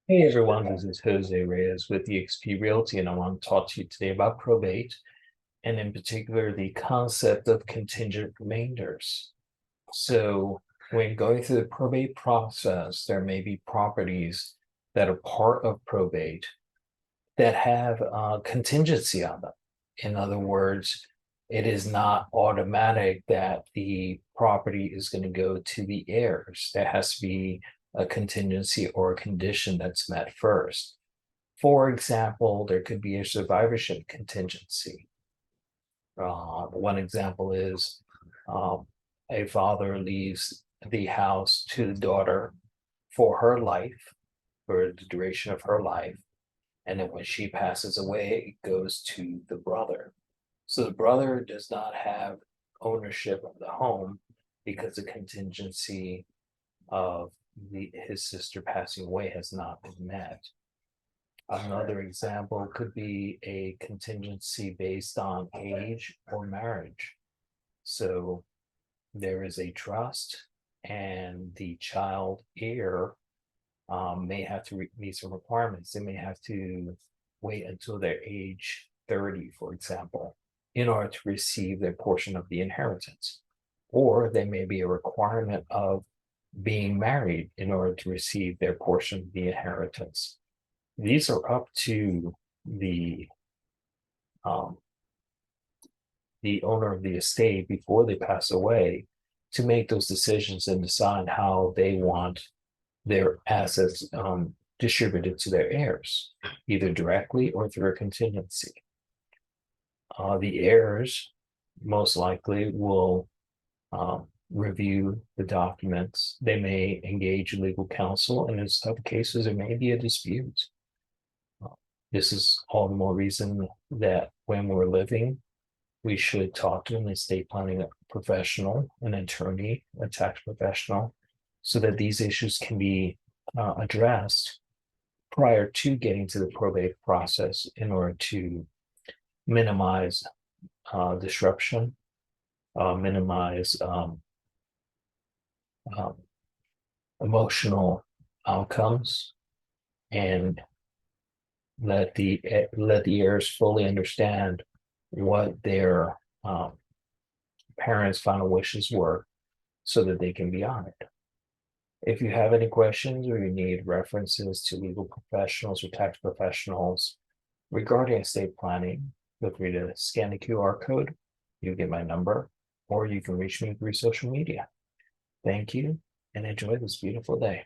Hey everyone, this is Jose Reyes with eXp Realty, and I want to talk to you today about probate, and in particular, the concept of contingent remainders. So, when going through the probate process, there may be properties that are part of probate that have contingency on them. In other words, it is not automatic that the property is going to go to the heirs. There has to be a contingency or a condition that's met first. For example, there could be a survivorship contingency. One example is a father leaves the house to the daughter for her life, for the duration of her life. And then when she passes away, it goes to the brother. So the brother does not have ownership of the home because the contingency of his sister passing away has not been met. Another example could be a contingency based on age or marriage. So there is a trust, and the child heir may have to meet some requirements. They may have to wait until their age 30, for example, in order to receive their portion of the inheritance. Or there may be a requirement of being married in order to receive their portion of the inheritance. These are up to um, the owner of the estate before they pass away to make those decisions and decide how they want their assets distributed to their heirs, either directly or through a contingency. The heirs most likely will review the documents. They may engage legal counsel, and in some cases, there may be a dispute. This is all the more reason that when we're living, we should talk to an estate planning professional, an attorney, a tax professional, so that these issues can be addressed prior to getting to the probate process in order to minimize disruption, minimize um, emotional outcomes, and let the heirs fully understand what their parents' final wishes were, so that they can be honored. If you have any questions or you need references to legal professionals or tax professionals regarding estate planning, feel free to scan the QR code. You get my number, or you can reach me through social media. Thank you, and enjoy this beautiful day.